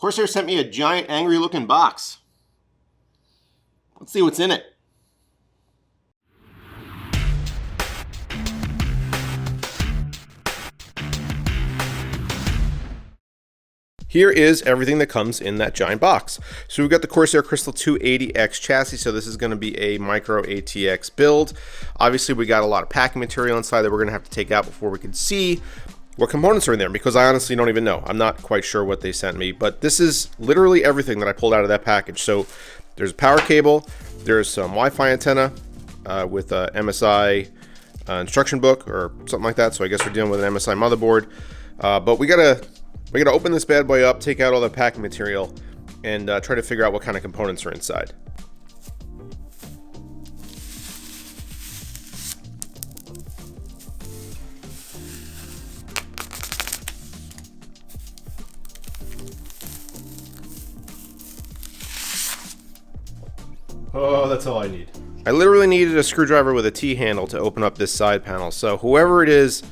Corsair sent me a giant angry looking box. Let's see what's in it. Here is everything that comes in that giant box. So we've got the Corsair Crystal 280X chassis, so this is going to be a micro ATX build. Obviously we got a lot of packing material inside that we're going to have to take out before we can see what components are in there, because I honestly don't even know. I'm not quite sure what they sent me, but this is literally everything that I pulled out of that package. So there's a power cable, there's some Wi-Fi antenna with a MSI instruction book or something like that. So I guess we're dealing with an MSI motherboard, but we gotta open this bad boy up, take out all the packing material, and try to figure out what kind of components are inside. Oh, that's all I need. I literally needed a screwdriver with a T-handle to open up this side panel. So whoever it is,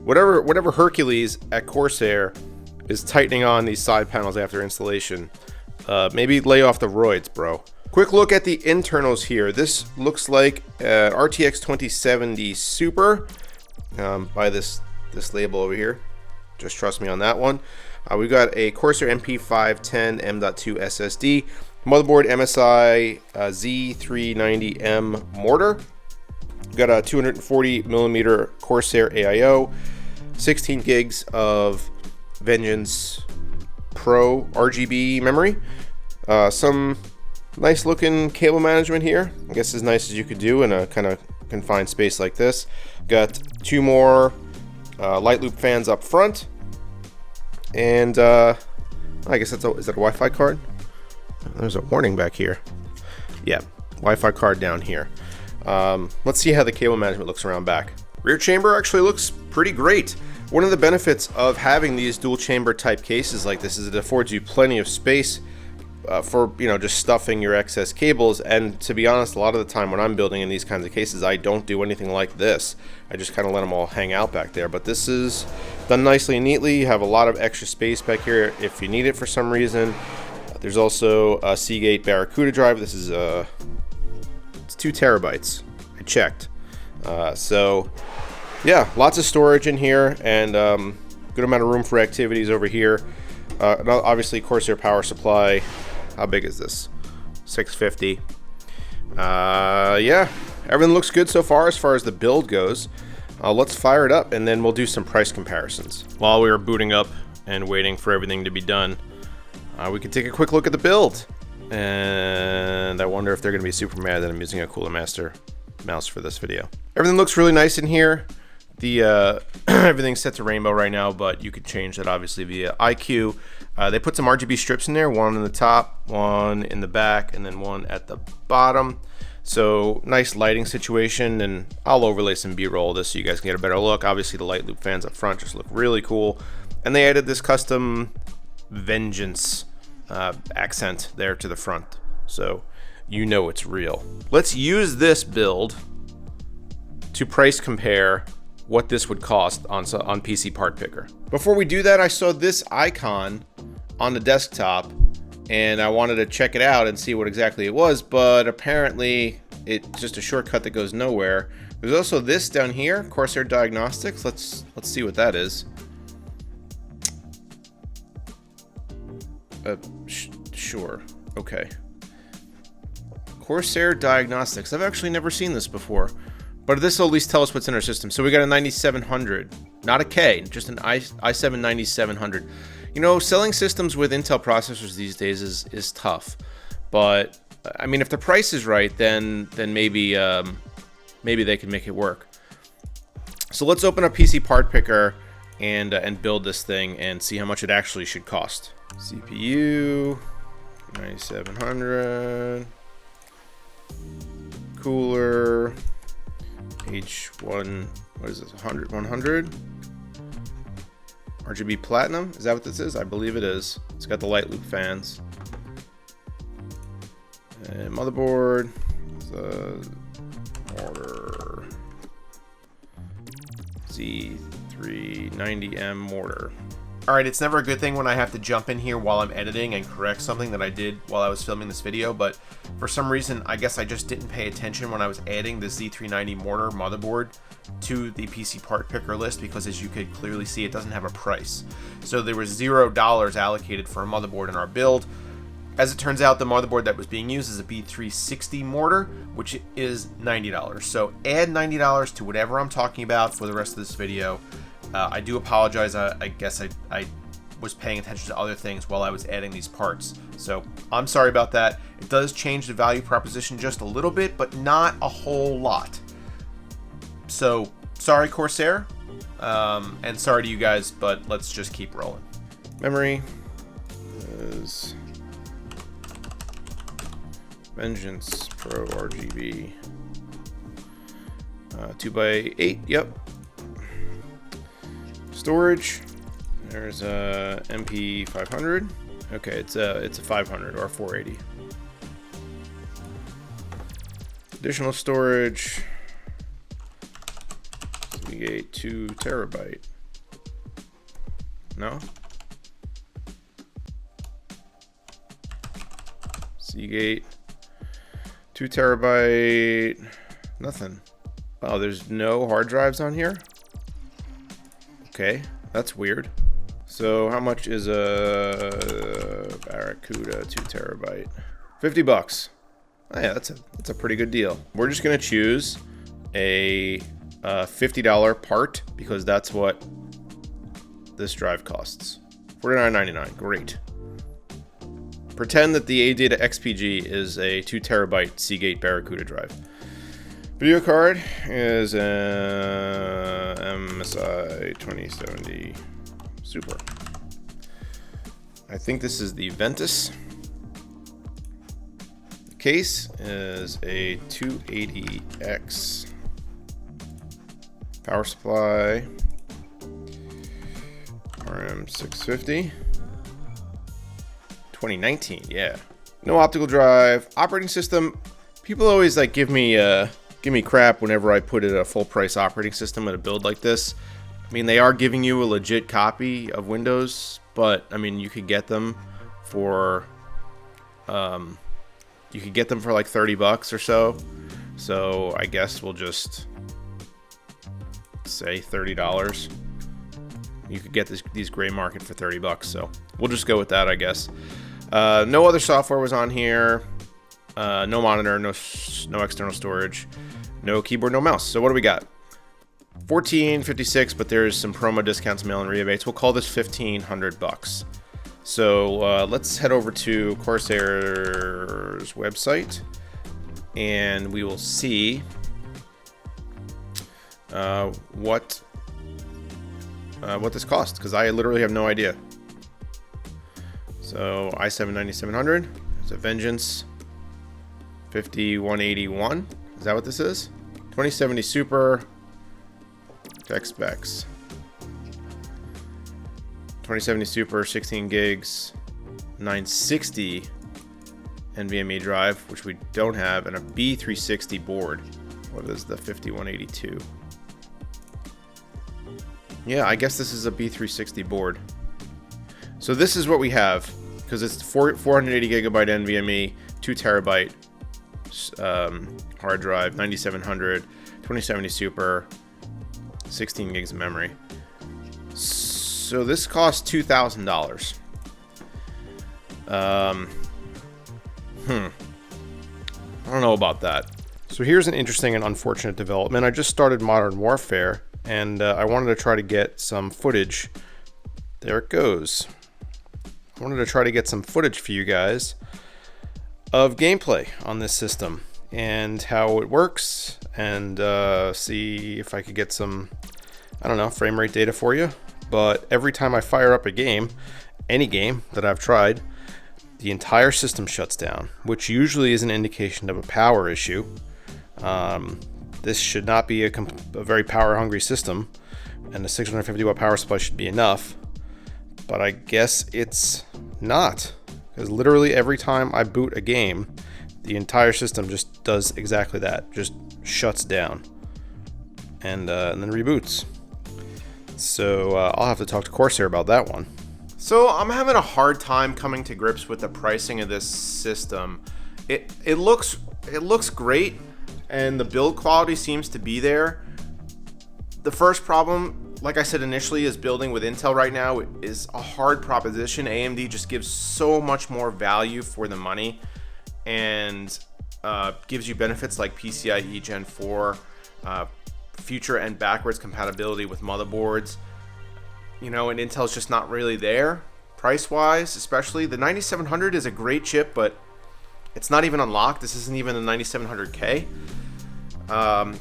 whatever Hercules at Corsair is tightening on these side panels after installation, maybe lay off the roids, bro. Quick look at the internals here. This looks like RTX 2070 Super by this label over here. Just trust me on that one. We've got a Corsair MP510 M.2 SSD. Motherboard MSI Z390M mortar. We've got a 240mm Corsair AIO. 16 gigs of Vengeance Pro RGB memory. Some nice looking cable management here. I guess as nice as you could do in a kind of confined space like this. Got two more light loop fans up front. And I guess is that a Wi-Fi card? There's a warning back here. Yeah, Wi-Fi card down here. Let's see how the cable management looks around back. Rear chamber actually looks pretty great. One of the benefits of having these dual chamber type cases like this is it affords you plenty of space for, you know, just stuffing your excess cables. And to be honest, a lot of the time when I'm building in these kinds of cases, I don't do anything like this. I just kind of let them all hang out back there. But this is done nicely and neatly. You have a lot of extra space back here if you need it for some reason. There's also a Seagate Barracuda drive. This is it's 2 terabytes. I checked. So yeah, lots of storage in here and good amount of room for activities over here. Obviously Corsair power supply. How big is this? 650. Yeah, everything looks good so far as the build goes. Let's fire it up and then we'll do some price comparisons. While we were booting up and waiting for everything to be done, we can take a quick look at the build. And I wonder if they're going to be super mad that I'm using a Cooler Master mouse for this video. Everything looks really nice in here. The everything's set to rainbow right now, but you could change that obviously via IQ. They put some RGB strips in there, one in the top, one in the back, and then one at the bottom. So nice lighting situation, and I'll overlay some B-roll of this so you guys can get a better look. Obviously the light loop fans up front just look really cool. And they added this custom Vengeance accent there to the front, so you know it's real. Let's use this build to price compare what this would cost on PC Part Picker. Before we do that, I saw this icon on the desktop and I wanted to check it out and see what exactly it was, but apparently it's just a shortcut that goes nowhere. There's also this down here, Corsair Diagnostics. Let's see what that is. Sure. Okay. Corsair Diagnostics. I've actually never seen this before, but this will at least tell us what's in our system. So we got a 9700, not a K, just an i7 9700. You know, selling systems with Intel processors these days is tough, but I mean, if the price is right, then maybe maybe they can make it work. So let's open up PC Part Picker and build this thing and see how much it actually should cost. CPU 9700, cooler H1, what is this, 100 RGB Platinum, is that what this is? I believe it is. It's got the light loop fans. And motherboard, the mortar, Z390M mortar. Alright, it's never a good thing when I have to jump in here while I'm editing and correct something that I did while I was filming this video, but for some reason, I guess I just didn't pay attention when I was adding the Z390 mortar motherboard to the PC part picker list, because as you could clearly see, it doesn't have a price. So there was $0 allocated for a motherboard in our build. As it turns out, the motherboard that was being used is a B360 mortar, which is $90. So add $90 to whatever I'm talking about for the rest of this video. I do apologize. I guess I was paying attention to other things while I was adding these parts. So I'm sorry about that. It does change the value proposition just a little bit, but not a whole lot. So sorry, Corsair. And sorry to you guys, but let's just keep rolling. Memory is Vengeance Pro RGB 2x8. Yep. Storage, there's a MP500. Okay, it's a 500 or 480. Additional storage, Seagate 2 terabyte. No. Seagate 2 terabyte. Nothing. Oh, there's no hard drives on here. Okay, that's weird. So how much is a Barracuda 2 terabyte? 50 bucks. Oh, yeah, that's a pretty good deal. We're just gonna choose a $50 part because that's what this drive costs. $49.99. Great. Pretend that the ADATA XPG is a 2 terabyte Seagate Barracuda drive. Video card is a MSI 2070 Super. I think this is the Ventus. The case is a 280X. Power supply, RM650. 2019, yeah. No optical drive. Operating system. People always like give me crap whenever I put in a full price operating system in a build like this. I mean, they are giving you a legit copy of Windows, but I mean, you could get them for like 30 bucks or so. So I guess we'll just say $30. You could get these gray market for 30 bucks. So we'll just go with that, I guess. No other software was on here. No monitor, no external storage, no keyboard, no mouse. So what do we got? $14.56, but there's some promo discounts, mail-in rebates. We'll call this $1,500. So let's head over to Corsair's website, and we will see what this costs, because I literally have no idea. So i7-9700. It's a Vengeance 5181. Is that what this is? 2070 Super. Tech specs. 2070 Super, 16 gigs, 960 NVMe drive, which we don't have, and a B360 board. What is the 5182? Yeah, I guess this is a B360 board. So this is what we have, because it's 480 gigabyte NVMe, 2 terabyte hard drive, 9700, 2070 Super, 16 gigs of memory. So this costs $2,000. I don't know about that. So here's an interesting and unfortunate development. I just started Modern Warfare, and I wanted to try to get some footage. There it goes. I wanted to try to get some footage for you guys of gameplay on this system and how it works, and see if I could get some, I don't know, frame rate data for you. But every time I fire up a game, any game that I've tried, the entire system shuts down, which usually is an indication of a power issue. This should not be a very power hungry system, and the 650 watt power supply should be enough, but I guess it's not, because literally every time I boot a game, the entire system just does exactly that, just shuts down and then reboots. So I'll have to talk to Corsair about that one. So I'm having a hard time coming to grips with the pricing of this system. It looks great, and the build quality seems to be there. The first problem, like I said initially, is building with Intel right now is a hard proposition. AMD just gives so much more value for the money, and gives you benefits like PCIe Gen 4, future and backwards compatibility with motherboards. You know, and Intel's just not really there price-wise, especially. The 9700 is a great chip, but it's not even unlocked. This isn't even the 9700K.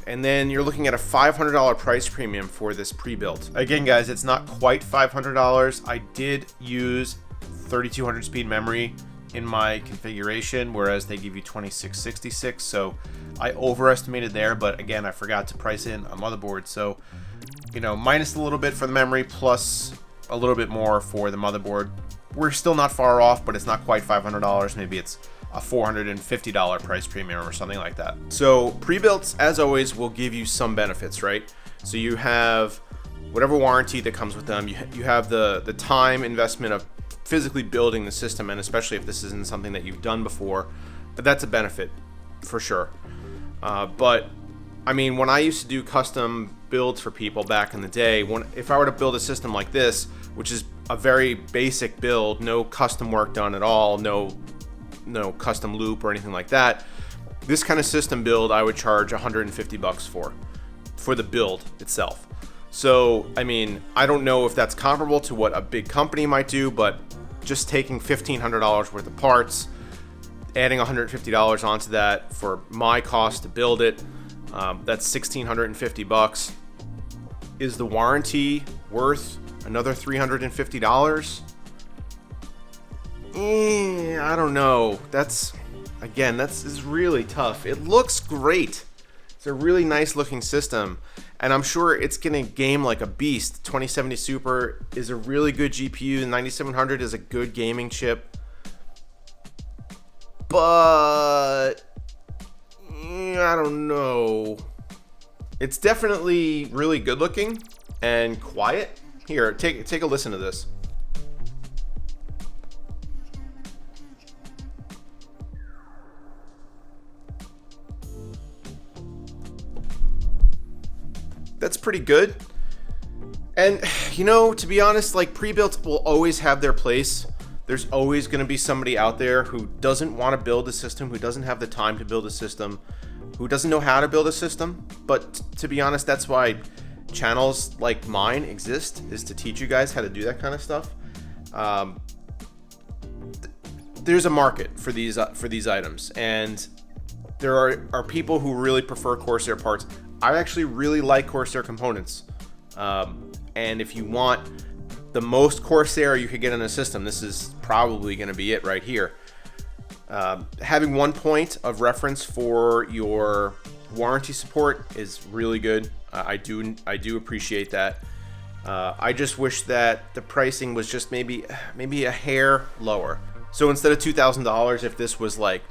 And then you're looking at a $500 price premium for this pre-built. Again, guys, it's not quite $500. I did use 3200 speed memory in my configuration, whereas they give you 2666, so I overestimated there. But again, I forgot to price in a motherboard, so you know, minus a little bit for the memory, plus a little bit more for the motherboard. We're still not far off, but it's not quite $500. Maybe it's a $450 price premium or something like that. So pre-builts, as always, will give you some benefits, right? So you have whatever warranty that comes with them. You have the time investment of physically building the system, and especially if this isn't something that you've done before, that's a benefit for sure. But I mean, when I used to do custom builds for people back in the day, if I were to build a system like this, which is a very basic build, no custom work done at all, no custom loop or anything like that, this kind of system build I would charge $150 for the build itself. So I mean, I don't know if that's comparable to what a big company might do, but just taking $1,500 worth of parts, adding $150 onto that for my cost to build it, that's $1,650. Is the warranty worth another $350? I don't know. That's really tough. It looks great. It's a really nice looking system, and I'm sure it's gonna game like a beast. 2070 Super is a really good GPU. The 9700 is a good gaming chip, but I don't know. It's definitely really good looking and quiet. Here, take a listen to this. That's pretty good. And you know, to be honest, like, pre-built will always have their place. There's always going to be somebody out there who doesn't want to build a system, who doesn't have the time to build a system, who doesn't know how to build a system. But to be honest, that's why channels like mine exist, is to teach you guys how to do that kind of stuff. There's a market for these items, and there are people who really prefer Corsair parts. I actually really like Corsair components, and if you want the most Corsair you could get in a system, this is probably going to be it right here. Having one point of reference for your warranty support is really good. I do appreciate that. I just wish that the pricing was just maybe a hair lower. So instead of $2,000, if this was like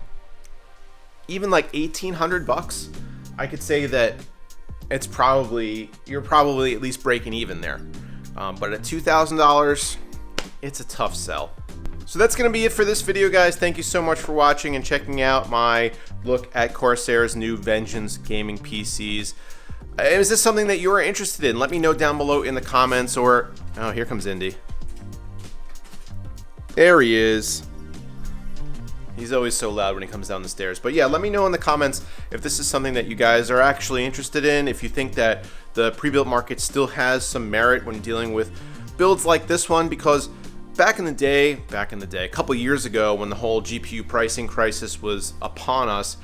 even like $1,800, I could say that you're probably at least breaking even there. But at $2,000, it's a tough sell. So that's going to be it for this video, guys. Thank you so much for watching and checking out my look at Corsair's new Vengeance Gaming PCs. Is this something that you're interested in? Let me know down below in the comments, or... Oh, here comes Indy. There he is. He's always so loud when he comes down the stairs. But yeah, let me know in the comments if this is something that you guys are actually interested in, if you think that the pre-built market still has some merit when dealing with builds like this one, because back in the day, a couple years ago, when the whole GPU pricing crisis was upon us,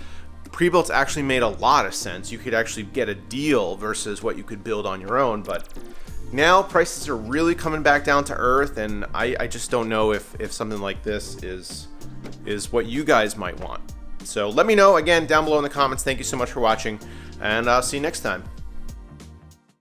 pre-builts actually made a lot of sense. You could actually get a deal versus what you could build on your own. But now prices are really coming back down to earth, and I just don't know if something like this is what you guys might want. So let me know again down below in the comments. Thank you so much for watching, and I'll see you next time.